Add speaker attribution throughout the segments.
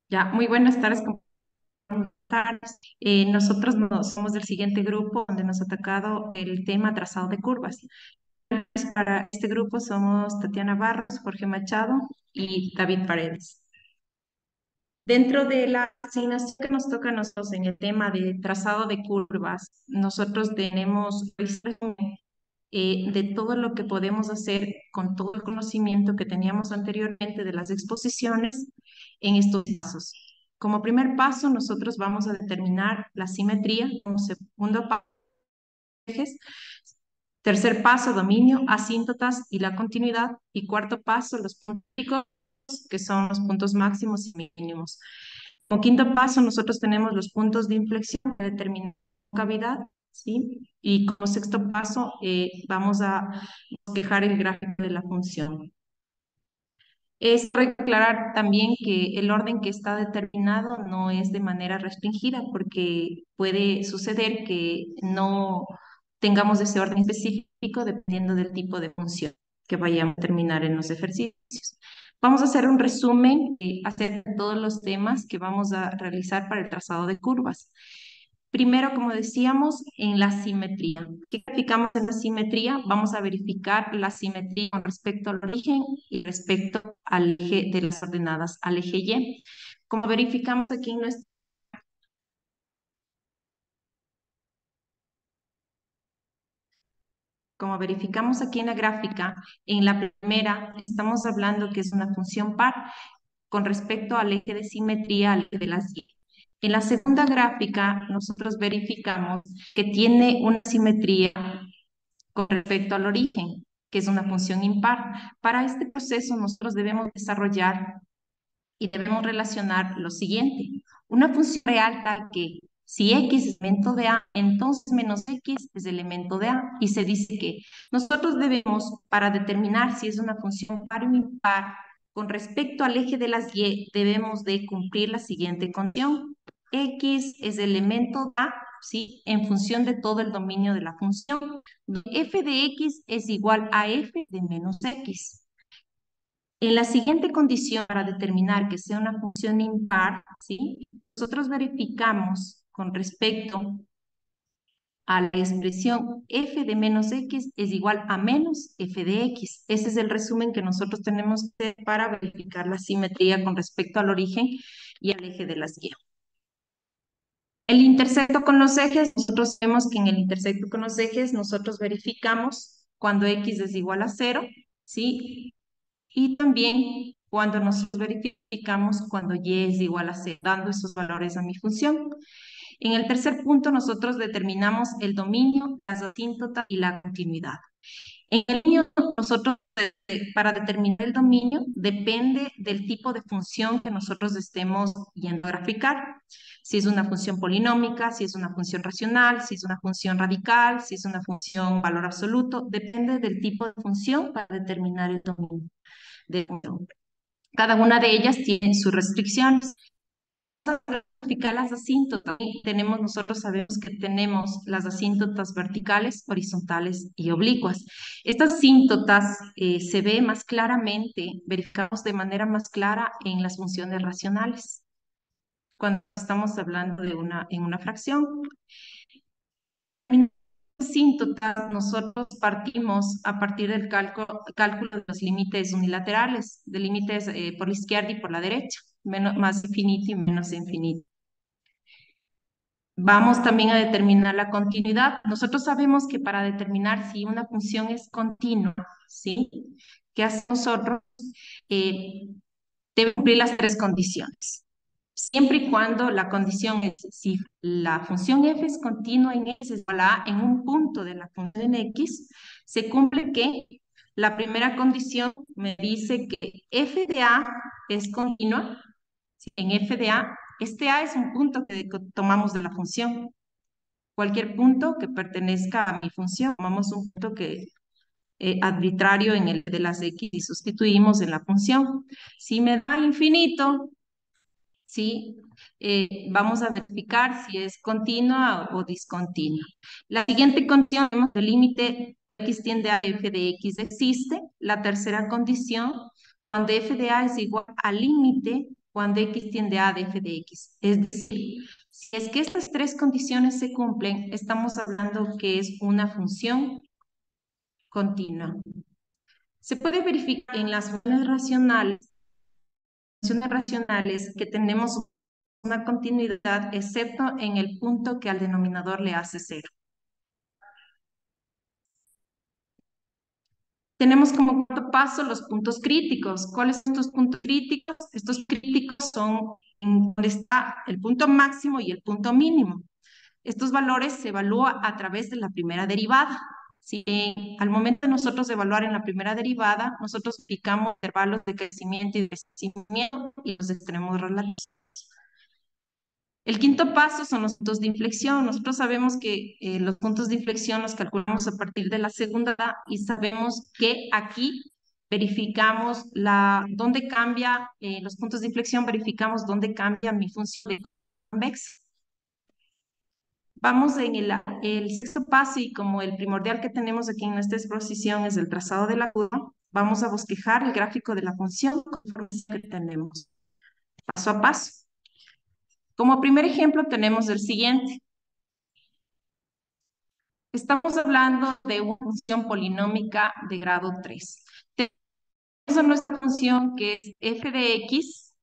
Speaker 1: Ya, muy buenas tardes, compañeros. Nosotros somos del siguiente grupo donde nos ha tocado el tema trazado de curvas. Para este grupo somos Tatiana Barros, Jorge Machado y David Paredes. Dentro de la asignación que nos toca a nosotros en el tema de trazado de curvas, nosotros tenemos de todo lo que podemos hacer con todo el conocimiento que teníamos anteriormente de las exposiciones en estos pasos. Como primer paso, nosotros vamos a determinar la simetría. Como segundo paso, ejes. Tercer paso, dominio, asíntotas y la continuidad. Y cuarto paso, los puntos críticos, que son los puntos máximos y mínimos. Como quinto paso, nosotros tenemos los puntos de inflexión que determinan cavidad, ¿sí? Y como sexto paso, vamos a despejar el gráfico de la función. Es correcto aclarar también que el orden que está determinado no es de manera restringida, porque puede suceder que no tengamos ese orden específico dependiendo del tipo de función que vayamos a terminar en los ejercicios. Vamos a hacer un resumen acerca de todos los temas que vamos a realizar para el trazado de curvas. Primero, como decíamos, en la simetría. ¿Qué verificamos en la simetría? Vamos a verificar la simetría con respecto al origen y respecto al eje de las ordenadas, al eje Y. Como verificamos aquí en nuestra Como verificamos aquí en la gráfica, en la primera estamos hablando que es una función par con respecto al eje de simetría, al eje de las Y. En la segunda gráfica, nosotros verificamos que tiene una simetría con respecto al origen, que es una función impar. Para este proceso, nosotros debemos desarrollar y debemos relacionar lo siguiente. Una función real tal que si x es elemento de A, entonces menos x es elemento de A. Y se dice que nosotros debemos, para determinar si es una función par o impar, con respecto al eje de las y, debemos de cumplir la siguiente condición. X es elemento de A, ¿sí? En función de todo el dominio de la función. F de x es igual a f de menos x. En la siguiente condición, para determinar que sea una función impar, ¿sí? Nosotros verificamos con respecto a la expresión f de menos x es igual a menos f de x. Ese es el resumen que nosotros tenemos para verificar la simetría con respecto al origen y al eje de las guías. El intersecto con los ejes, nosotros vemos que en el intersecto con los ejes nosotros verificamos cuando x es igual a 0, ¿sí? Y también cuando nosotros verificamos cuando y es igual a c, dando esos valores a mi función. En el tercer punto, nosotros determinamos el dominio, las asíntotas y la continuidad. En el dominio, nosotros, para determinar el dominio, depende del tipo de función que nosotros estemos yendo a graficar. Si es una función polinómica, si es una función racional, si es una función radical, si es una función valor absoluto, depende del tipo de función para determinar el dominio de función. Cada una de ellas tiene sus restricciones. Verificar las asíntotas. Nosotros sabemos que tenemos las asíntotas verticales, horizontales y oblicuas. Estas asíntotas se ve más claramente, verificamos de manera más clara en las funciones racionales, cuando estamos hablando de en una fracción. En asíntotas, nosotros partimos a partir del cálculo de los límites unilaterales, de límites por la izquierda y por la derecha, más infinito y menos infinito. Vamos también a determinar la continuidad. Nosotros sabemos que para determinar si una función es continua, ¿sí? ¿Qué hacemos nosotros? Debe cumplir las tres condiciones. Siempre y cuando la condición es, si la función f es continua en x es igual a en un punto de la función en x, se cumple que la primera condición me dice que f de a es continua. En f de a, este a es un punto que tomamos de la función. Cualquier punto que pertenezca a mi función, tomamos un punto que arbitrario en el de las x y sustituimos en la función. Si me da infinito, ¿sí? Vamos a verificar si es continua o discontinua. La siguiente condición, vemos que el límite x tiende a f de x existe. La tercera condición, cuando f de a es igual al límite cuando x tiende a de f de x. Es decir, si es que estas tres condiciones se cumplen, estamos hablando que es una función continua. Se puede verificar en las funciones racionales que tenemos una continuidad, excepto en el punto que al denominador le hace cero. Tenemos como cuarto paso los puntos críticos. ¿Cuáles son estos puntos críticos? Estos críticos son en donde está el punto máximo y el punto mínimo. Estos valores se evalúan a través de la primera derivada. Si al momento de nosotros evaluar en la primera derivada, nosotros aplicamos intervalos de crecimiento y decrecimiento y los extremos relativos. El quinto paso son los puntos de inflexión. Nosotros sabemos que los puntos de inflexión los calculamos a partir de la segunda y sabemos que aquí verificamos dónde cambia, los puntos de inflexión, verificamos dónde cambia mi función de convexa. Vamos en el sexto paso y como el primordial que tenemos aquí en nuestra exposición es el trazado de la curva, vamos a bosquejar el gráfico de la función conforme que tenemos, paso a paso. Como primer ejemplo tenemos el siguiente. Estamos hablando de una función polinómica de grado 3. Tenemos nuestra función que es f de x.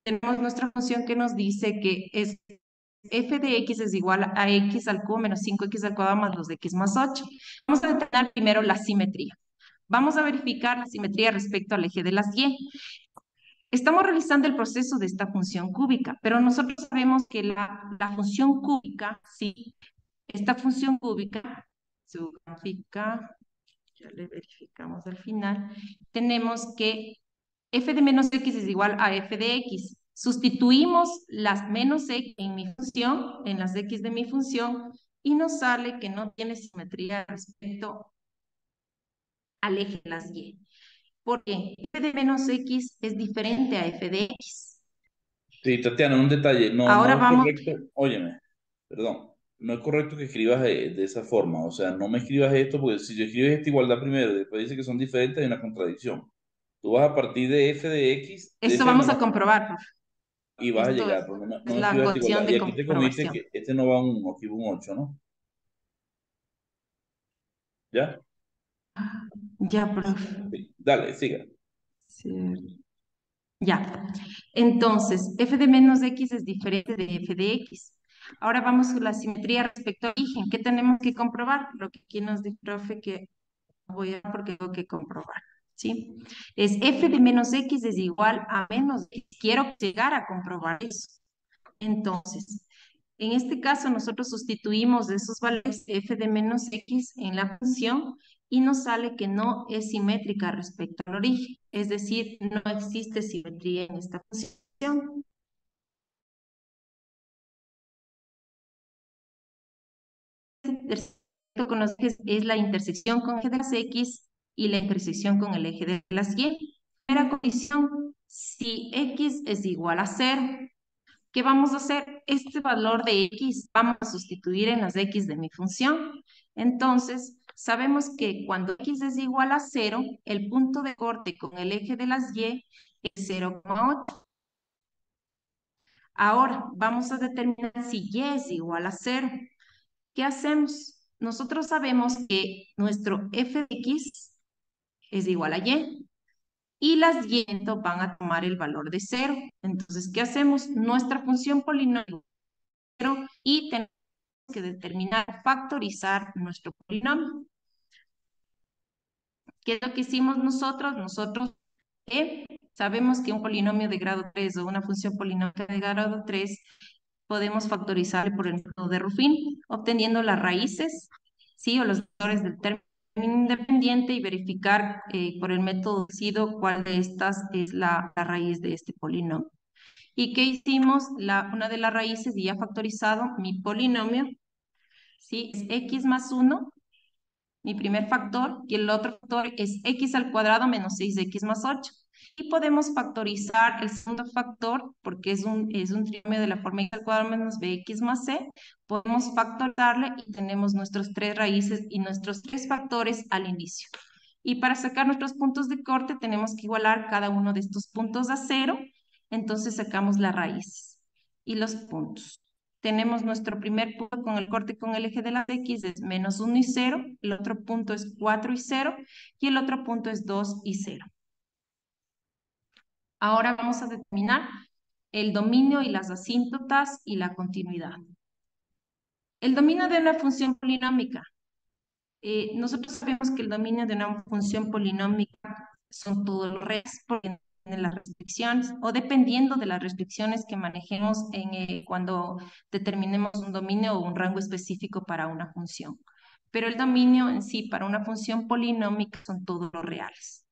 Speaker 1: Tenemos nuestra función que nos dice que es f de x es igual a x al cubo menos 5x al cuadrado más 2x más 8. Vamos a determinar primero la simetría. Vamos a verificar la simetría respecto al eje de las y. Estamos realizando el proceso de esta función cúbica, pero nosotros sabemos que la función cúbica, sí, esta función cúbica, su gráfica, ya le verificamos al final, tenemos que f de menos x es igual a f de x. Sustituimos las menos x en mi función, en las x de mi función, y nos sale que no tiene simetría respecto al eje de las y. Porque f de menos x es diferente a f de x.
Speaker 2: Sí, Tatiana, un detalle. No,
Speaker 1: Ahora
Speaker 2: no es
Speaker 1: vamos,
Speaker 2: correcto. Óyeme, perdón. No es correcto que escribas de esa forma. O sea, no me escribas esto porque si yo escribes esta igualdad primero y después dice que son diferentes, hay una contradicción. Tú vas a partir de f de x, de
Speaker 1: esto
Speaker 2: f
Speaker 1: vamos
Speaker 2: menor,
Speaker 1: a comprobar, profe.
Speaker 2: y vas a
Speaker 1: Esto
Speaker 2: llegar. Pero no
Speaker 1: es
Speaker 2: me
Speaker 1: la
Speaker 2: escribas esta
Speaker 1: condición
Speaker 2: igualdad. Y
Speaker 1: de
Speaker 2: aquí te comiste
Speaker 1: comprobación.
Speaker 2: que este no va a un 1, aquí va un 8, ¿no? ¿Ya?
Speaker 1: Ya, profe.
Speaker 2: Sí. Dale, siga.
Speaker 1: Sí. Ya. Entonces, f de menos x es diferente de f de x. Ahora vamos con la simetría respecto al origen. ¿Qué tenemos que comprobar? Lo que aquí nos dice, profe, que voy a porque tengo que comprobar. ¿Sí? Es f de menos x es igual a menos x. Quiero llegar a comprobar eso. Entonces, en este caso nosotros sustituimos esos valores f de menos x en la función y nos sale que no es simétrica respecto al origen, es decir, no existe simetría en esta función. Con los ejes es la intersección con el eje de las x y la intersección con el eje de las y. Primera condición, si x es igual a 0, ¿qué vamos a hacer? Este valor de x vamos a sustituir en las x de mi función. Entonces, sabemos que cuando x es igual a 0, el punto de corte con el eje de las y es 0,8. Ahora, vamos a determinar si y es igual a 0. ¿Qué hacemos? Nosotros sabemos que nuestro f de x es igual a y las y van a tomar el valor de 0. Entonces, ¿qué hacemos? Nuestra función polinomial y tenemos que determinar, factorizar nuestro polinomio. ¿Qué es lo que hicimos nosotros? Nosotros sabemos que un polinomio de grado 3 o una función polinómica de grado 3 podemos factorizar por el método de Ruffin, obteniendo las raíces, ¿sí? O los valores del término independiente y verificar por el método deducido cuál de estas es la raíz de este polinomio. ¿Y qué hicimos? Una de las raíces, y ya factorizado mi polinomio, ¿sí? Es x más 1, mi primer factor, y el otro factor es x al cuadrado menos 6x más 8. Y podemos factorizar el segundo factor, porque es un trinomio de la forma x al cuadrado menos bx más c. Podemos factorizarle y tenemos nuestros tres raíces y nuestros tres factores al inicio. Y para sacar nuestros puntos de corte tenemos que igualar cada uno de estos puntos a cero. Entonces sacamos las raíces y los puntos. Tenemos nuestro primer punto con el corte con el eje de las X es menos 1 y 0. El otro punto es 4 y 0. Y el otro punto es 2 y 0. Ahora vamos a determinar el dominio y las asíntotas y la continuidad. El dominio de una función polinómica. Nosotros sabemos que el dominio de una función polinómica son todos los reales, porque tienen las restricciones, o dependiendo de las restricciones que manejemos cuando determinemos un dominio o un rango específico para una función. Pero el dominio en sí para una función polinómica son todos los reales.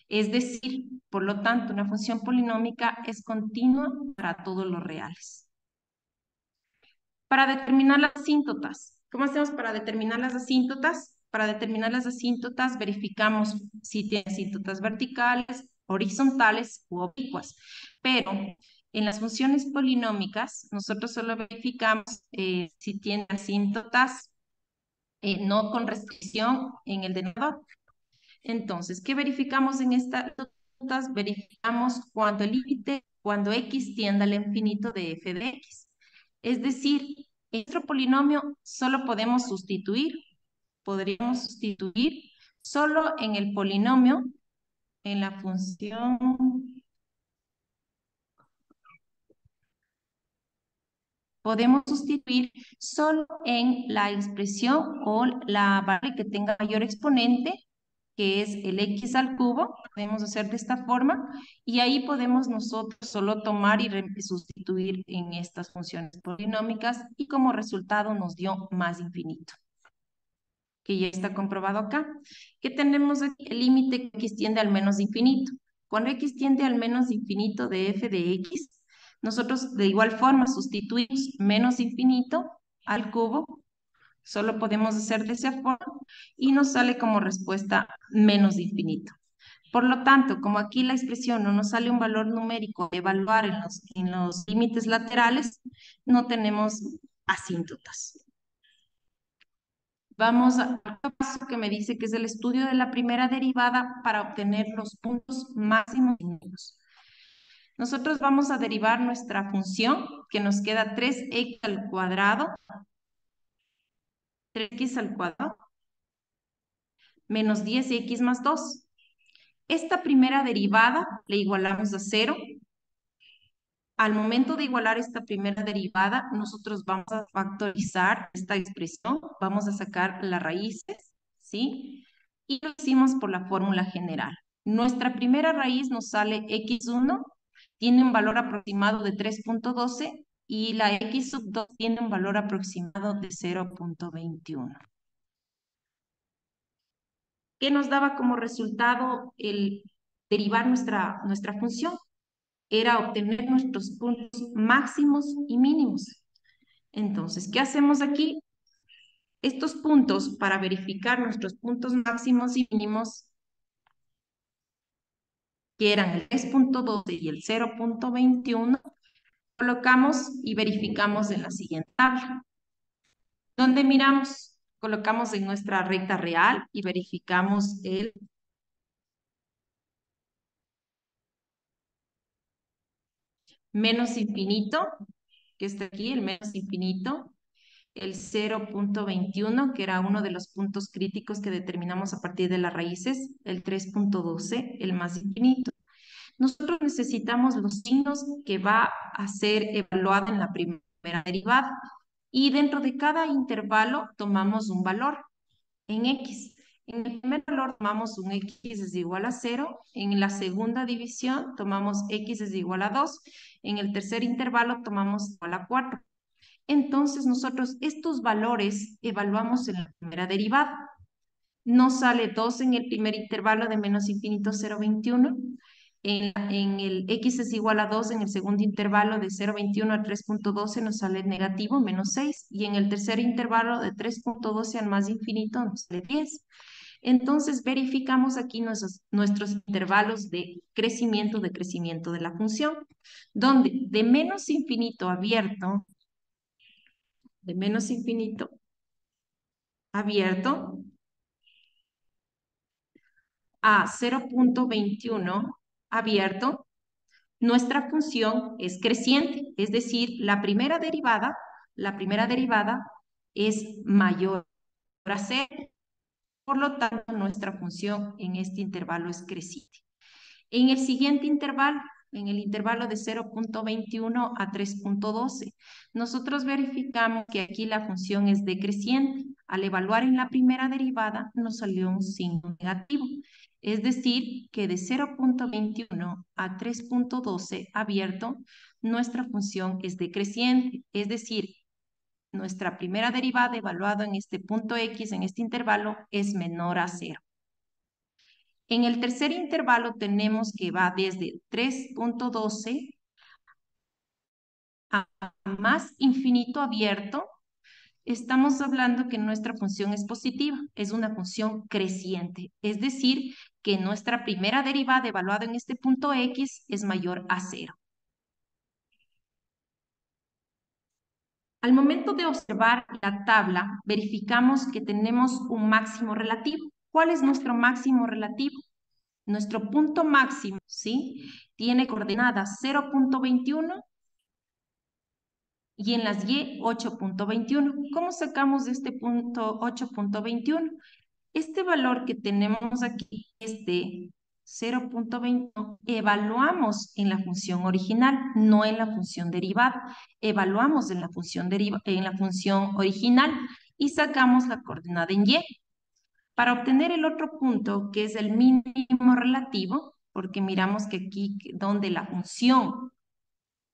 Speaker 1: Es decir, por lo tanto, una función polinómica es continua para todos los reales. Para determinar las asíntotas, ¿cómo hacemos para determinar las asíntotas? Para determinar las asíntotas verificamos si tiene asíntotas verticales, horizontales u oblicuas. Pero en las funciones polinómicas, nosotros solo verificamos si tiene asíntotas no con restricción en el denominador. Entonces, ¿qué verificamos en estas asíntotas? Verificamos cuando x tiende al infinito de f de x. Es decir, en nuestro polinomio solo podríamos sustituir solo en el polinomio, en la función, podemos sustituir solo en la expresión o la variable que tenga mayor exponente, que es el x al cubo, podemos hacer de esta forma, y ahí podemos nosotros solo tomar y sustituir en estas funciones polinómicas, y como resultado nos dio más infinito, que ya está comprobado acá. ¿Qué tenemos aquí? El límite que x tiende al menos infinito. Cuando x tiende al menos infinito de f de x, nosotros de igual forma sustituimos menos infinito al cubo, solo podemos hacer de esa forma, y nos sale como respuesta menos infinito. Por lo tanto, como aquí la expresión no nos sale un valor numérico de evaluar en los límites laterales, no tenemos asíntotas. Vamos al paso que me dice que es el estudio de la primera derivada para obtener los puntos máximos y mínimos. Nosotros vamos a derivar nuestra función, que nos queda 3x al cuadrado, 3x al cuadrado, menos 10x más 2. Esta primera derivada la igualamos a 0. Al momento de igualar esta primera derivada, nosotros vamos a factorizar esta expresión, vamos a sacar las raíces, ¿sí? Y lo hicimos por la fórmula general. Nuestra primera raíz nos sale x1, tiene un valor aproximado de 3.12 y la x sub 2 tiene un valor aproximado de 0.21. ¿Qué nos daba como resultado el derivar nuestra función? Era obtener nuestros puntos máximos y mínimos. Entonces, ¿qué hacemos aquí? Estos puntos, para verificar nuestros puntos máximos y mínimos, que eran el 3.12 y el 0.21, colocamos y verificamos en la siguiente tabla. ¿Dónde miramos? Colocamos en nuestra recta real y verificamos el menos infinito, que está aquí, el menos infinito, el 0.21, que era uno de los puntos críticos que determinamos a partir de las raíces, el 3.12, el más infinito. Nosotros necesitamos los signos que va a ser evaluado en la primera derivada, y dentro de cada intervalo tomamos un valor en x. En el primer valor tomamos un x es igual a 0, en la segunda división tomamos x es igual a 2, en el tercer intervalo tomamos igual a 4. Entonces nosotros estos valores evaluamos en la primera derivada. Nos sale 2 en el primer intervalo de menos infinito 0.21. En el x es igual a 2 en el segundo intervalo de 0.21 a 3.12 nos sale negativo, menos 6. Y en el tercer intervalo de 3.12 al más infinito nos sale 10. Entonces verificamos aquí nuestros intervalos de crecimiento de la función, donde de menos infinito abierto, de menos infinito abierto, a 0.21 abierto, nuestra función es creciente, es decir, la primera derivada es mayor a cero. Por lo tanto, nuestra función en este intervalo es creciente. En el siguiente intervalo, en el intervalo de 0.21 a 3.12, nosotros verificamos que aquí la función es decreciente. Al evaluar en la primera derivada, nos salió un signo negativo. Es decir, que de 0.21 a 3.12 abierto, nuestra función es decreciente. Es decir, nuestra primera derivada evaluada en este punto X, en este intervalo, es menor a cero. En el tercer intervalo tenemos que va desde 3.12 a más infinito abierto. Estamos hablando que nuestra función es positiva, es una función creciente. Es decir, que nuestra primera derivada evaluada en este punto X es mayor a cero. Al momento de observar la tabla, verificamos que tenemos un máximo relativo. ¿Cuál es nuestro máximo relativo? Nuestro punto máximo, ¿sí? Tiene coordenadas 0.21 y en las Y 8.21. ¿Cómo sacamos de este punto 8.21? Este valor que tenemos aquí es de 0.21. Evaluamos en la función original, no en la función derivada. Evaluamos en la función original y sacamos la coordenada en Y. Para obtener el otro punto, que es el mínimo relativo, porque miramos que aquí donde la función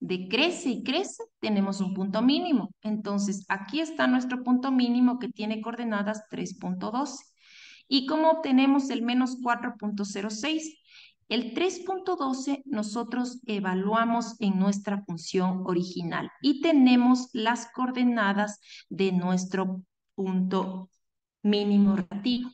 Speaker 1: decrece y crece, tenemos un punto mínimo. Entonces, aquí está nuestro punto mínimo que tiene coordenadas 3.12. ¿Y cómo obtenemos el menos 4.06? El 3.12 nosotros evaluamos en nuestra función original y tenemos las coordenadas de nuestro punto mínimo relativo.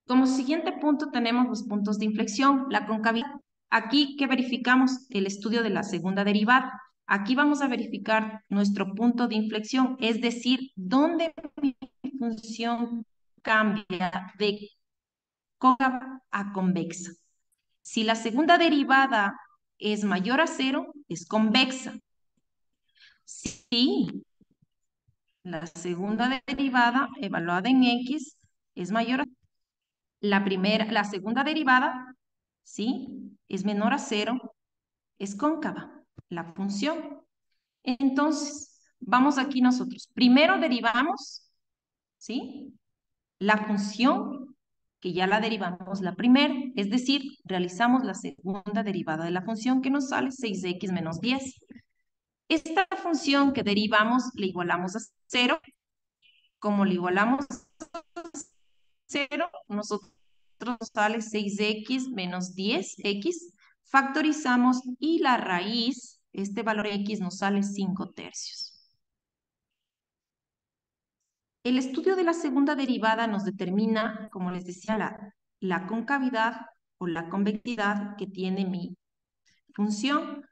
Speaker 1: Como siguiente punto tenemos los puntos de inflexión, la concavidad. Aquí que verificamos el estudio de la segunda derivada. Aquí vamos a verificar nuestro punto de inflexión, es decir, dónde mi función cambia de cóncava a convexa. Si la segunda derivada es mayor a cero, es convexa. Si la segunda derivada evaluada en X es mayor a la segunda derivada, ¿sí? Es menor a cero, es cóncava, la función. Entonces, vamos aquí nosotros. Primero derivamos, ¿sí? La función, que ya la derivamos la primera, es decir, realizamos la segunda derivada de la función que nos sale 6x menos 10. Esta función que derivamos le igualamos a cero. Como le igualamos a 0, nosotros nos sale 6x menos 10x, factorizamos y la raíz, este valor x nos sale 5 tercios. El estudio de la segunda derivada nos determina, como les decía, la concavidad o la convexidad que tiene mi función.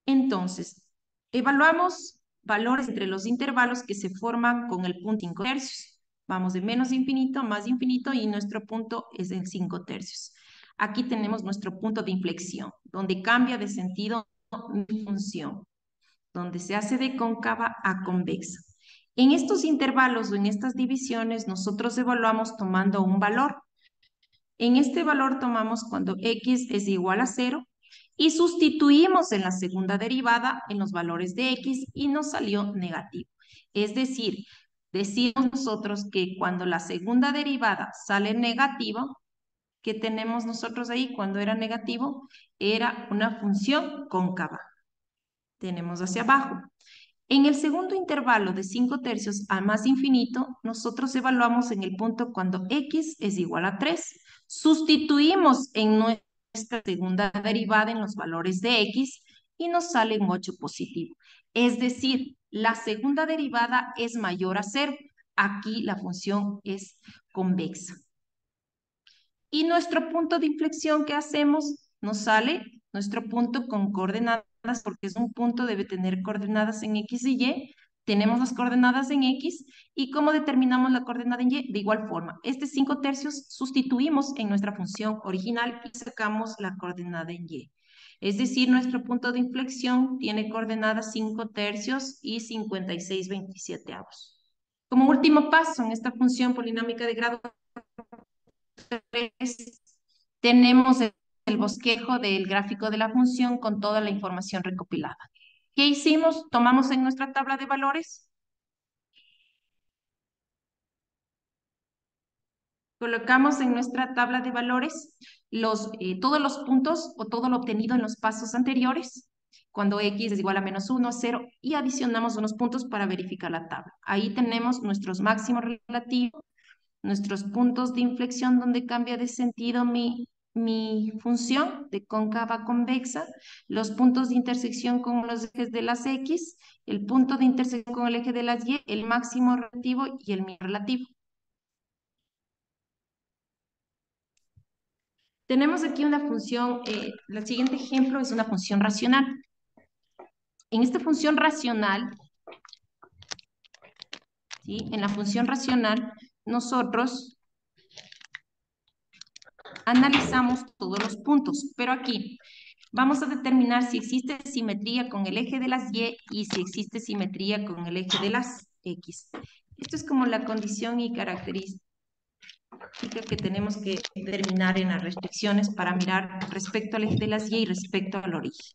Speaker 1: Entonces, evaluamos valores entre los intervalos que se forman con el punto 5 tercios. Vamos de menos infinito a más infinito y nuestro punto es en 5 tercios. Aquí tenemos nuestro punto de inflexión, donde cambia de sentido mi función, donde se hace de cóncava a convexa. En estos intervalos o en estas divisiones, nosotros evaluamos tomando un valor. En este valor tomamos cuando x es igual a 0 y sustituimos en la segunda derivada en los valores de x y nos salió negativo. Es decir, decimos nosotros que cuando la segunda derivada sale negativo, ¿qué tenemos nosotros ahí cuando era negativo? Era una función cóncava. Tenemos hacia abajo. En el segundo intervalo de 5 tercios a más infinito, nosotros evaluamos en el punto cuando x es igual a 3. Sustituimos en nuestra segunda derivada en los valores de x y nos sale un 8 positivo. Es decir, la segunda derivada es mayor a 0. Aquí la función es convexa. Y nuestro punto de inflexión que hacemos nos sale nuestro punto con coordenadas, porque es un punto, debe tener coordenadas en X y Y, tenemos las coordenadas en X y cómo determinamos la coordenada en Y. De igual forma, este 5/3 sustituimos en nuestra función original y sacamos la coordenada en Y. Es decir, nuestro punto de inflexión tiene coordenadas 5/3 y 56/27. Como último paso en esta función polinámica de grado 3, tenemos el bosquejo del gráfico de la función con toda la información recopilada. ¿Qué hicimos? Tomamos en nuestra tabla de valores, colocamos en nuestra tabla de valores todos los puntos o todo lo obtenido en los pasos anteriores, cuando x es igual a -1, 0, y adicionamos unos puntos para verificar la tabla. Ahí tenemos nuestros máximos relativos, nuestros puntos de inflexión donde cambia de sentido mi función de cóncava a convexa, los puntos de intersección con los ejes de las X, el punto de intersección con el eje de las Y, el máximo relativo y el mínimo relativo. Tenemos aquí una función, el siguiente ejemplo es una función racional. En esta función racional, ¿sí? En la función racional, nosotros analizamos todos los puntos, pero aquí vamos a determinar si existe simetría con el eje de las Y si existe simetría con el eje de las X. Esto es como la condición y característica que tenemos que determinar en las restricciones para mirar respecto al eje de las Y respecto al origen.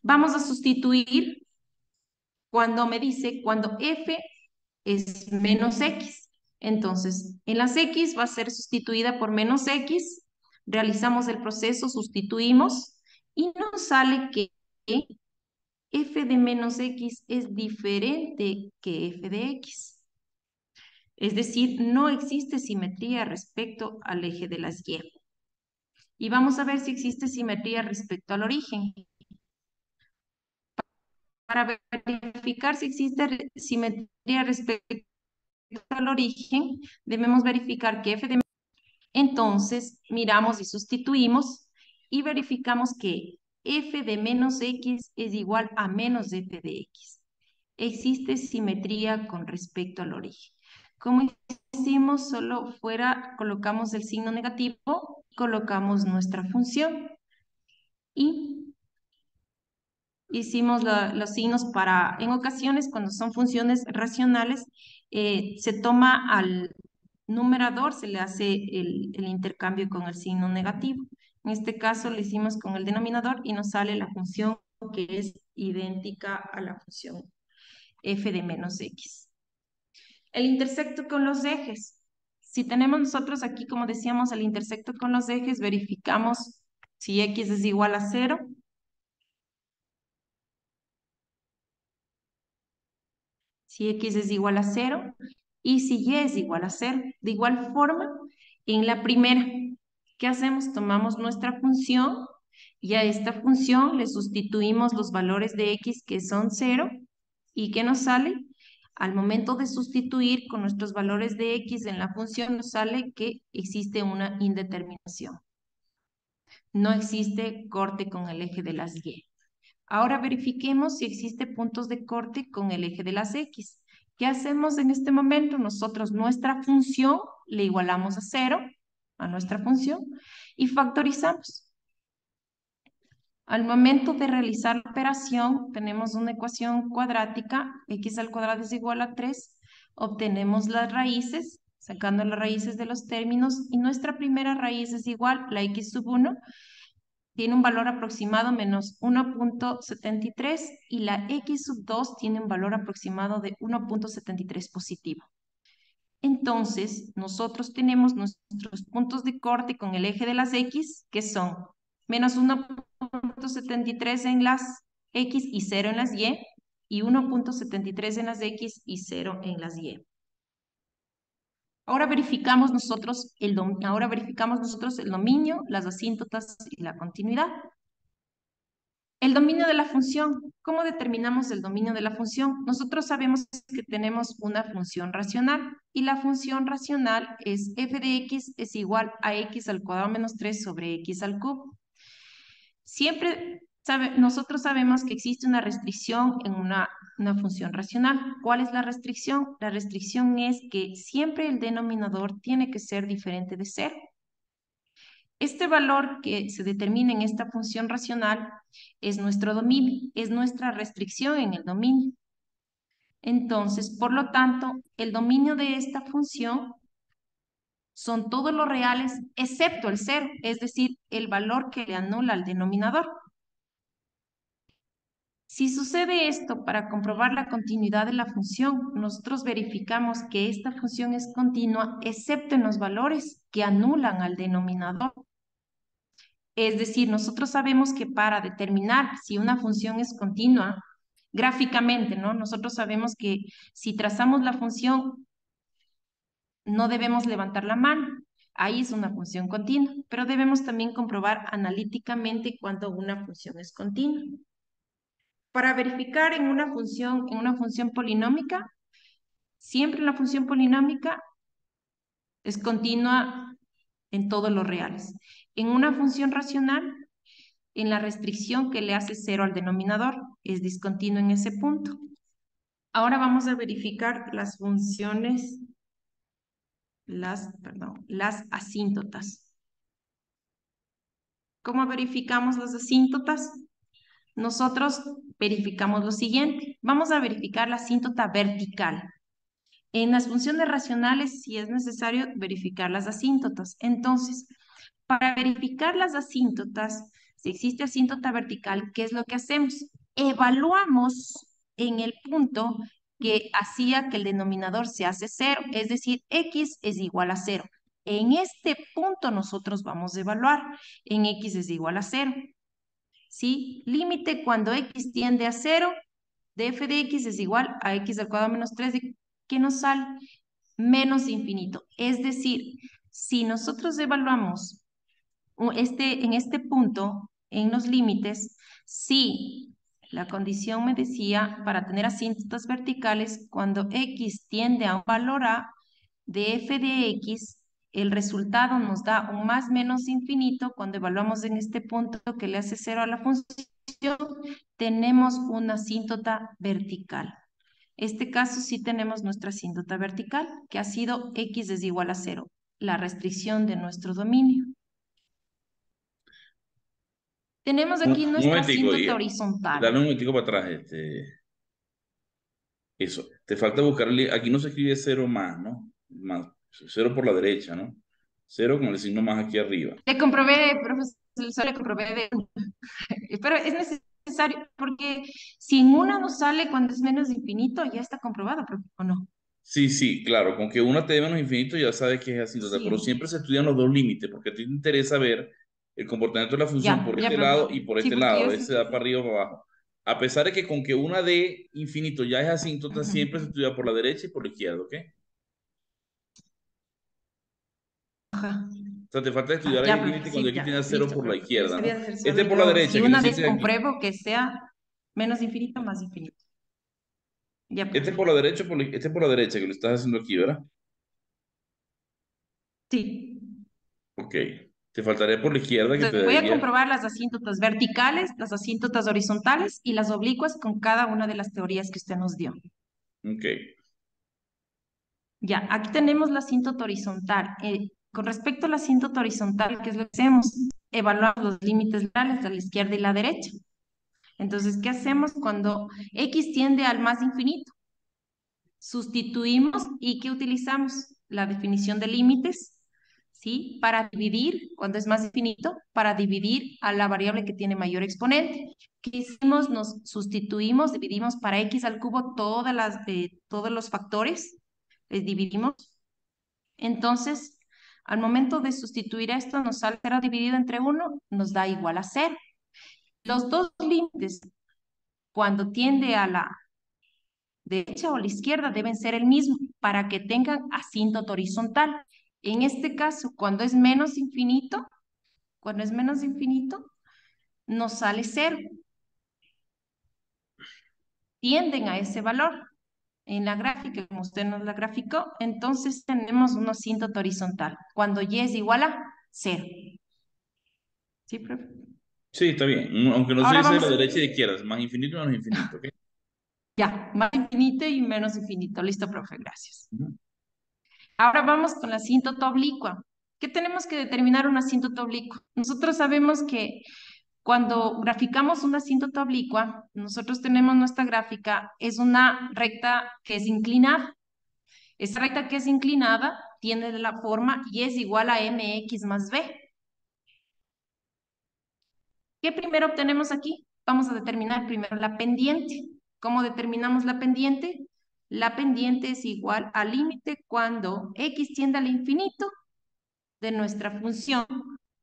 Speaker 1: Vamos a sustituir cuando me dice cuando f es -x. Entonces, en las x va a ser sustituida por -x, realizamos el proceso, sustituimos y nos sale que f de -x es diferente que f de x. Es decir, no existe simetría respecto al eje de las y. Y vamos a ver si existe simetría respecto al origen. Para verificar si existe simetría respecto al origen, debemos verificar que f de... Entonces, miramos y sustituimos y verificamos que f de -x es igual a menos f de x. Existe simetría con respecto al origen. Como hicimos, solo fuera colocamos el signo negativo, colocamos nuestra función y hicimos los signos para, en ocasiones, cuando son funciones racionales, se toma al numerador, se le hace el intercambio con el signo negativo. En este caso lo hicimos con el denominador y nos sale la función que es idéntica a la función f de -x. El intersecto con los ejes. Si tenemos nosotros aquí, como decíamos, el intersecto con los ejes, verificamos si x es igual a 0. Si x es igual a 0 y si y es igual a 0. De igual forma, en la primera, ¿qué hacemos? Tomamos nuestra función y a esta función le sustituimos los valores de x que son 0 y ¿qué nos sale? Al momento de sustituir con nuestros valores de x en la función nos sale que existe una indeterminación. No existe corte con el eje de las y. Ahora verifiquemos si existe puntos de corte con el eje de las X. ¿Qué hacemos en este momento? Nosotros nuestra función le igualamos a 0, a nuestra función, y factorizamos. Al momento de realizar la operación, tenemos una ecuación cuadrática, x al cuadrado es igual a 3, obtenemos las raíces, sacando las raíces de los términos, y nuestra primera raíz es igual, la x sub 1, tiene un valor aproximado menos 1.73 y la x sub 2 tiene un valor aproximado de 1.73 positivo. Entonces, nosotros tenemos nuestros puntos de corte con el eje de las x, que son menos 1.73 en las x y 0 en las y 1.73 en las x y 0 en las y. Ahora verificamos nosotros el dominio, las asíntotas y la continuidad. El dominio de la función. ¿Cómo determinamos el dominio de la función? Nosotros sabemos que tenemos una función racional y la función racional es f de x es igual a x al cuadrado menos 3 sobre x al cubo. Nosotros sabemos que existe una restricción en una una función racional. ¿Cuál es la restricción? La restricción es que siempre el denominador tiene que ser diferente de cero. Este valor que se determina en esta función racional es nuestro dominio, es nuestra restricción en el dominio. Entonces, por lo tanto, el dominio de esta función son todos los reales excepto el cero, es decir, el valor que le anula al denominador. Si sucede esto, para comprobar la continuidad de la función, nosotros verificamos que esta función es continua excepto en los valores que anulan al denominador. Es decir, nosotros sabemos que para determinar si una función es continua, gráficamente, ¿no? Nosotros sabemos que si trazamos la función, no debemos levantar la mano. Ahí es una función continua, pero debemos también comprobar analíticamente cuando una función es continua. Para verificar en una función polinómica, siempre la función polinómica es continua en todos los reales. En una función racional, en la restricción que le hace cero al denominador, es discontinuo en ese punto. Ahora vamos a verificar las funciones, las asíntotas. ¿Cómo verificamos las asíntotas? Nosotros verificamos lo siguiente. Vamos a verificar la asíntota vertical. En las funciones racionales, si es necesario verificar las asíntotas. Entonces, para verificar las asíntotas, si existe asíntota vertical, ¿qué es lo que hacemos? Evaluamos en el punto que hacía que el denominador se hace cero, es decir, x es igual a cero. En este punto nosotros vamos a evaluar en x es igual a cero. ¿Sí? Límite cuando x tiende a cero, de f de x es igual a x al cuadrado menos 3, ¿qué nos sale? Menos infinito. Es decir, si nosotros evaluamos en este punto, en los límites, si la condición me decía para tener asíntotas verticales, cuando x tiende a un valor a de f de x, el resultado nos da un más menos infinito. Cuando evaluamos en este punto que le hace cero a la función, tenemos una asíntota vertical. Este caso sí tenemos nuestra asíntota vertical, que ha sido x es igual a cero, la restricción de nuestro dominio. Tenemos aquí
Speaker 2: Un
Speaker 1: nuestra
Speaker 2: momentico,
Speaker 1: asíntota horizontal.
Speaker 2: dale un momentico para atrás, eso, te falta buscarle, aquí no se escribe cero más, ¿no? Más, cero por la derecha, ¿no? Cero con el signo más aquí arriba.
Speaker 1: Le comprobé, profesor, le comprobé pero es necesario porque si en una nos sale cuando es menos de infinito, ya está comprobado, ¿o no?
Speaker 2: Sí, sí, claro, con que una te dé menos infinito ya sabes que es asíntota, pero
Speaker 1: Sí,
Speaker 2: siempre se estudian los dos límites, porque a ti te interesa ver el comportamiento de la función por
Speaker 1: ya,
Speaker 2: este lado y
Speaker 1: profesor.
Speaker 2: por
Speaker 1: Sí,
Speaker 2: este
Speaker 1: porque
Speaker 2: lado, a
Speaker 1: yo
Speaker 2: veces
Speaker 1: sí
Speaker 2: se da
Speaker 1: que...
Speaker 2: para arriba o para abajo. A pesar de que con que una dé infinito ya es asíntota, siempre se
Speaker 1: Ujú.
Speaker 2: estudia por la derecha y por la izquierda, ¿ok?
Speaker 1: Ajá.
Speaker 2: O sea, te falta estudiar ahí
Speaker 1: Ya,
Speaker 2: el
Speaker 1: profe,
Speaker 2: límite cuando
Speaker 1: sí,
Speaker 2: X tiene
Speaker 1: ya,
Speaker 2: a cero
Speaker 1: listo,
Speaker 2: por la
Speaker 1: profe. Yo
Speaker 2: izquierda,
Speaker 1: sabía
Speaker 2: ¿no?
Speaker 1: de hacer
Speaker 2: Este
Speaker 1: solo
Speaker 2: es
Speaker 1: y
Speaker 2: por la
Speaker 1: luego,
Speaker 2: derecha,
Speaker 1: si
Speaker 2: quiere
Speaker 1: una
Speaker 2: decir
Speaker 1: vez
Speaker 2: que aquí.
Speaker 1: compruebo que sea menos infinito, más infinito. Ya,
Speaker 2: Este es
Speaker 1: profe.
Speaker 2: por la derecha, este es por la derecha que lo estás haciendo aquí, ¿verdad?
Speaker 1: Sí.
Speaker 2: Ok. Te faltaría por la izquierda que te
Speaker 1: Entonces, voy a
Speaker 2: daría.
Speaker 1: comprobar las asíntotas verticales, las asíntotas horizontales y las oblicuas con cada una de las teorías que usted nos dio.
Speaker 2: Ok.
Speaker 1: Ya, aquí tenemos la asíntota horizontal. Con respecto a la asíntota horizontal, ¿qué es lo que hacemos? Evaluamos los límites reales a la izquierda y la derecha. Entonces, ¿qué hacemos cuando x tiende al más infinito? Sustituimos y ¿qué utilizamos? La definición de límites, ¿sí? Para dividir, cuando es más infinito, para dividir a la variable que tiene mayor exponente. ¿Qué hicimos? Nos sustituimos, dividimos para x al cubo todos los factores, les dividimos. Entonces, al momento de sustituir esto, nos sale 0 dividido entre 1, nos da igual a 0. Los dos límites, cuando tiende a la derecha o la izquierda, deben ser el mismo para que tengan asíntota horizontal. En este caso, cuando es menos infinito, nos sale 0. Tienden a ese valor. En la gráfica, como usted nos la graficó, entonces tenemos una asíntota horizontal. Cuando y es igual a 0. ¿Sí, profe?
Speaker 2: Sí, está bien. Aunque no se
Speaker 1: Ahora
Speaker 2: dice de
Speaker 1: vamos
Speaker 2: la
Speaker 1: a...
Speaker 2: derecha y de izquierda, es más infinito o menos infinito, ¿ok?
Speaker 1: Ya, más infinito y menos infinito. Listo, profe, gracias.
Speaker 2: Ujú.
Speaker 1: Ahora vamos con la asíntota oblicua. ¿Qué tenemos que determinar una asíntota oblicua? Nosotros sabemos que cuando graficamos una asíntota oblicua, nosotros tenemos nuestra gráfica, es una recta que es inclinada. Esta recta que es inclinada tiene la forma y es igual a mx más b. ¿Qué primero obtenemos aquí? Vamos a determinar primero la pendiente. ¿Cómo determinamos la pendiente? La pendiente es igual al límite cuando x tiende al infinito de nuestra función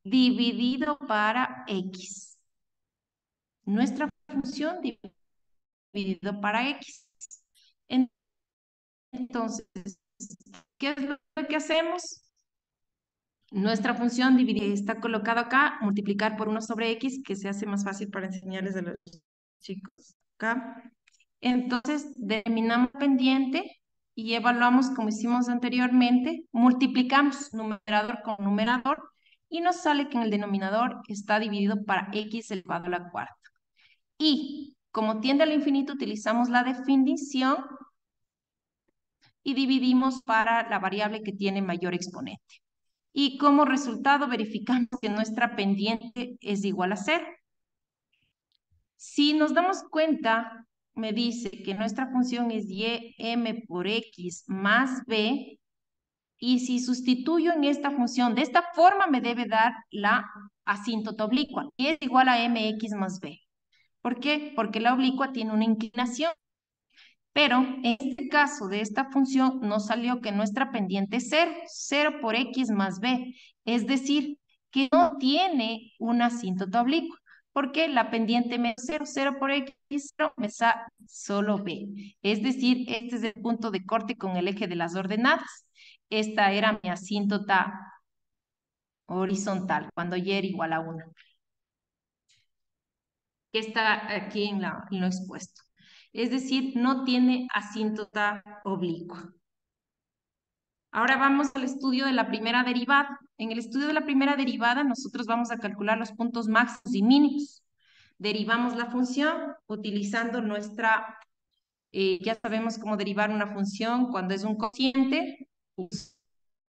Speaker 1: dividido para x. Nuestra función dividido para x. Entonces, ¿qué es lo que hacemos? Nuestra función dividir está colocada acá, multiplicar por 1 sobre x, que se hace más fácil para enseñarles a los chicos acá. Entonces, determinamos pendiente y evaluamos como hicimos anteriormente, multiplicamos numerador con numerador y nos sale que en el denominador está dividido para x elevado a la cuarta. Y como tiende al infinito, utilizamos la definición y dividimos para la variable que tiene mayor exponente. Y como resultado verificamos que nuestra pendiente es igual a 0. Si nos damos cuenta, me dice que nuestra función es y m por x más b, y si sustituyo en esta función, de esta forma me debe dar la asíntota oblicua, y es igual a mx más b. ¿Por qué? Porque la oblicua tiene una inclinación. Pero en este caso de esta función nos salió que nuestra pendiente es 0, 0 por x más b, es decir, que no tiene una asíntota oblicua, porque la pendiente menos 0, 0 por x, 0 me da solo b. Es decir, este es el punto de corte con el eje de las ordenadas. Esta era mi asíntota horizontal, cuando y era igual a 1, que está aquí en lo expuesto. Es decir, no tiene asíntota oblicua. Ahora vamos al estudio de la primera derivada. En el estudio de la primera derivada, nosotros vamos a calcular los puntos máximos y mínimos. Derivamos la función utilizando ya sabemos cómo derivar una función cuando es un cociente. U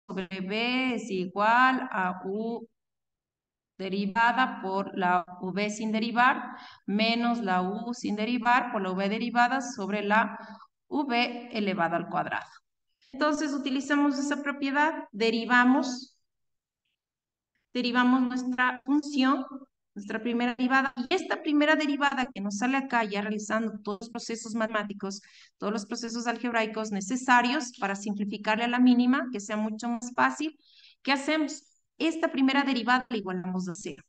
Speaker 1: sobre b es igual a u derivada por la v sin derivar, menos la u sin derivar por la v derivada sobre la v elevada al cuadrado. Entonces utilizamos esa propiedad, derivamos nuestra función, nuestra primera derivada, y esta primera derivada que nos sale acá ya realizando todos los procesos matemáticos, todos los procesos algebraicos necesarios para simplificarle a la mínima, que sea mucho más fácil, ¿qué hacemos? Esta primera derivada la igualamos a 0.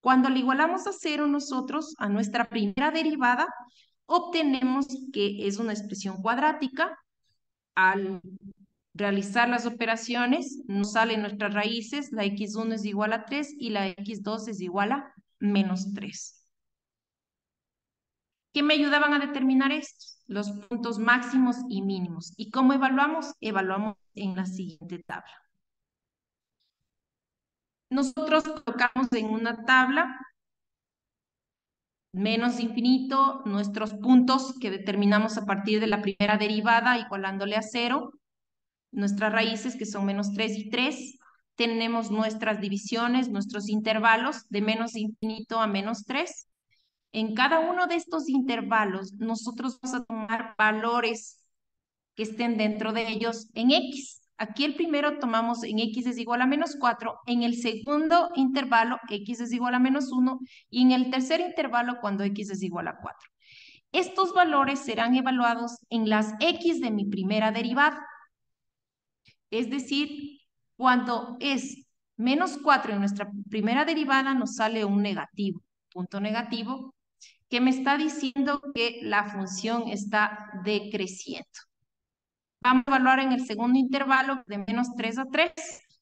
Speaker 1: Cuando la igualamos a 0 nosotros, a nuestra primera derivada, obtenemos que es una expresión cuadrática. Al realizar las operaciones, nos salen nuestras raíces, la x1 es igual a 3 y la x2 es igual a menos 3. ¿Qué me ayudaban a determinar estos? Los puntos máximos y mínimos. ¿Y cómo evaluamos? Evaluamos en la siguiente tabla. Nosotros colocamos en una tabla menos infinito nuestros puntos que determinamos a partir de la primera derivada igualándole a 0, nuestras raíces que son menos 3 y 3, tenemos nuestras divisiones, nuestros intervalos de menos infinito a menos 3. En cada uno de estos intervalos nosotros vamos a tomar valores que estén dentro de ellos en x. Aquí el primero tomamos en x es igual a menos 4, en el segundo intervalo x es igual a menos 1 y en el tercer intervalo cuando x es igual a 4. Estos valores serán evaluados en las x de mi primera derivada. Es decir, cuando es menos 4 en nuestra primera derivada, nos sale un negativo, punto negativo, que me está diciendo que la función está decreciendo. Vamos a evaluar en el segundo intervalo de menos 3 a 3.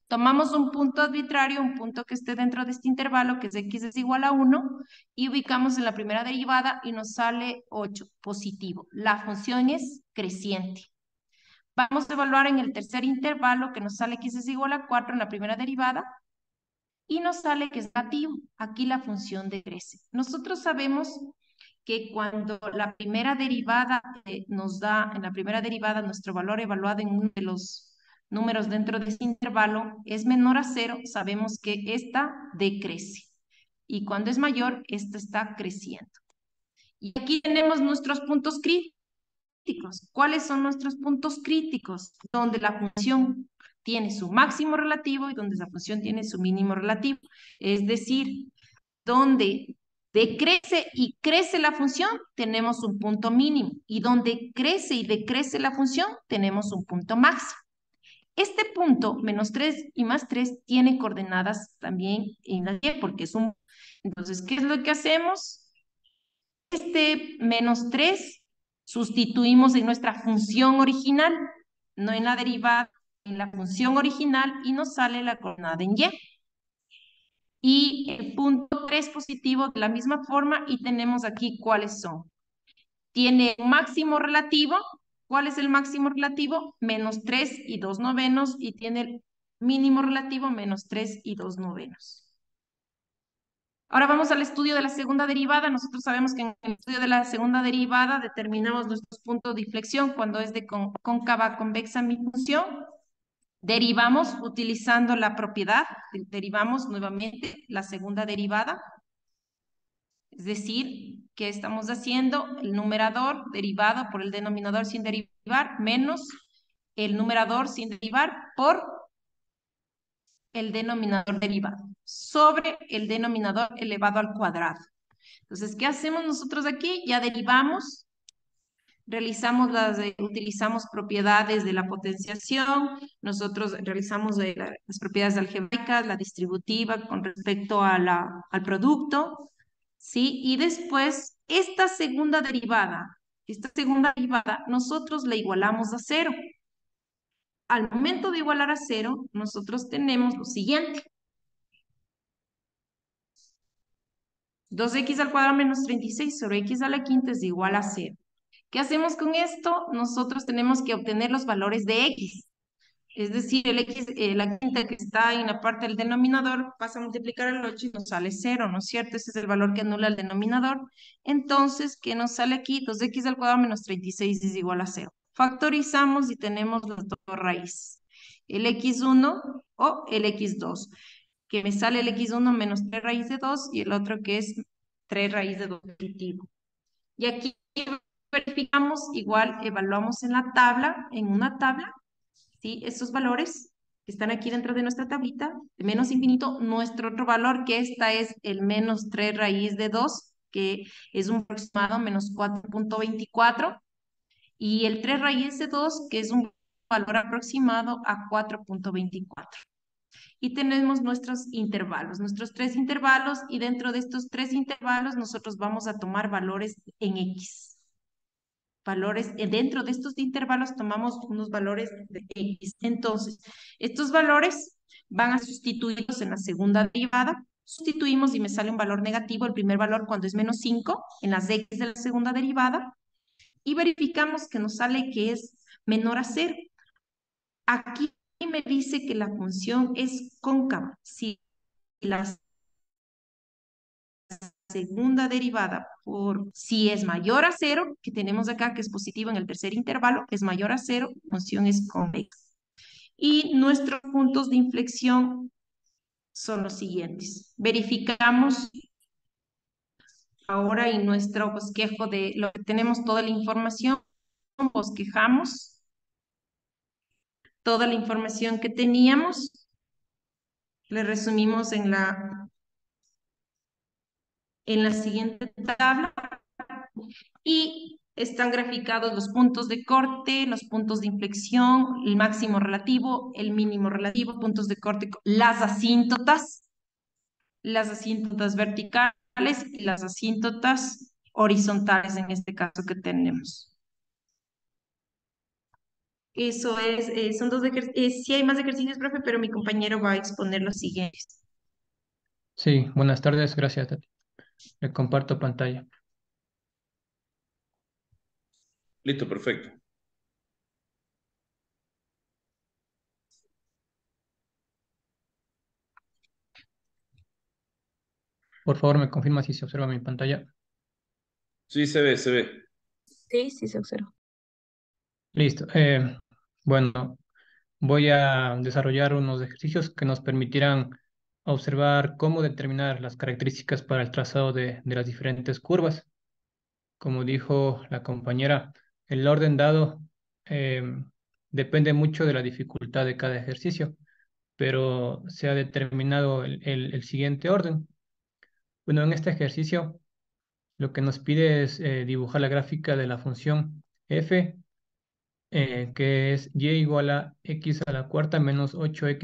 Speaker 1: Tomamos un punto arbitrario, un punto que esté dentro de este intervalo, que es x es igual a 1, y ubicamos en la primera derivada y nos sale 8, positivo. La función es creciente. Vamos a evaluar en el tercer intervalo que nos sale x es igual a 4 en la primera derivada y nos sale que es negativo. Aquí la función decrece. Nosotros sabemos que cuando la primera derivada nos da, en la primera derivada, nuestro valor evaluado en uno de los números dentro de ese intervalo es menor a cero, sabemos que esta decrece. Y cuando es mayor, esta está creciendo. Y aquí tenemos nuestros puntos críticos. ¿Cuáles son nuestros puntos críticos? Donde la función tiene su máximo relativo y donde la función tiene su mínimo relativo. Es decir, donde decrece y crece la función, tenemos un punto mínimo. Y donde crece y decrece la función, tenemos un punto máximo. Este punto, menos 3 y más 3, tiene coordenadas también en la Y, porque es un... Entonces, ¿qué es lo que hacemos? Este menos 3 sustituimos en nuestra función original, no en la derivada, en la función original, y nos sale la coordenada en Y. Y el punto 3 positivo de la misma forma, y tenemos aquí cuáles son. Tiene un máximo relativo. ¿Cuál es el máximo relativo? Menos 3 y 2 novenos, y tiene el mínimo relativo menos 3 y 2 novenos. Ahora vamos al estudio de la segunda derivada. Nosotros sabemos que en el estudio de la segunda derivada determinamos nuestros puntos de inflexión cuando es de cóncava a convexa mi función. Derivamos utilizando la propiedad, derivamos nuevamente la segunda derivada. Es decir, que estamos haciendo el numerador derivado por el denominador sin derivar menos el numerador sin derivar por el denominador derivado sobre el denominador elevado al cuadrado. Entonces, ¿qué hacemos nosotros aquí? Ya derivamos, utilizamos propiedades de la potenciación, nosotros realizamos las propiedades algebraicas, la distributiva con respecto a al producto, ¿sí? Y después, esta segunda derivada, nosotros la igualamos a cero. Al momento de igualar a cero, nosotros tenemos lo siguiente. 2x al cuadrado menos 36 sobre x a la quinta es igual a cero. ¿Qué hacemos con esto? Nosotros tenemos que obtener los valores de x. Es decir, el x, la quinta que está en la parte del denominador, pasa a multiplicar el 8 y nos sale 0, ¿no es cierto? Ese es el valor que anula el denominador. Entonces, ¿qué nos sale aquí? 2x al cuadrado menos 36 es igual a 0. Factorizamos y tenemos las dos raíces. El x1 o el x2, que me sale el x1 menos 3 raíz de 2 y el otro que es 3 raíz de 2 positivo. Y aquí verificamos, igual evaluamos en una tabla, ¿sí? Estos valores que están aquí dentro de nuestra tablita, de menos infinito, nuestro otro valor, que esta es el menos 3 raíz de 2, que es un aproximado menos 4.24, y el 3 raíz de 2, que es un valor aproximado a 4.24. Y tenemos nuestros tres intervalos, y dentro de estos tres intervalos nosotros vamos a tomar valores en X. Valores, dentro de estos intervalos tomamos unos valores de X. Entonces, estos valores van a sustituirlos en la segunda derivada. Sustituimos y me sale un valor negativo, el primer valor cuando es menos 5, en las X de la segunda derivada. Y verificamos que nos sale que es menor a 0. Aquí me dice que la función es cóncava. Si la segunda derivada por si es mayor a 0, que tenemos acá que es positivo en el tercer intervalo, es mayor a 0, función es convexa. Y nuestros puntos de inflexión son los siguientes. Verificamos ahora en nuestro bosquejo de lo que tenemos toda la información, bosquejamos toda la información que teníamos, le resumimos en la siguiente tabla, y están graficados los puntos de corte, los puntos de inflexión, el máximo relativo, el mínimo relativo, puntos de corte, las asíntotas verticales y las asíntotas horizontales en este caso que tenemos. Eso es, son dos ejercicios, sí hay más ejercicios, profe, pero mi compañero va a exponer los siguientes.
Speaker 3: Sí, buenas tardes, gracias, Tati. Le comparto pantalla.
Speaker 2: Listo, perfecto.
Speaker 3: Por favor, me confirma si se observa mi pantalla.
Speaker 2: Sí, se ve, se ve.
Speaker 4: Sí, sí se observa.
Speaker 3: Listo. Bueno, voy a desarrollar unos ejercicios que nos permitirán observar cómo determinar las características para el trazado de las diferentes curvas. Como dijo la compañera, el orden dado depende mucho de la dificultad de cada ejercicio, pero se ha determinado el siguiente orden. Bueno, en este ejercicio lo que nos pide es dibujar la gráfica de la función f, que es y igual a x a la cuarta menos 8x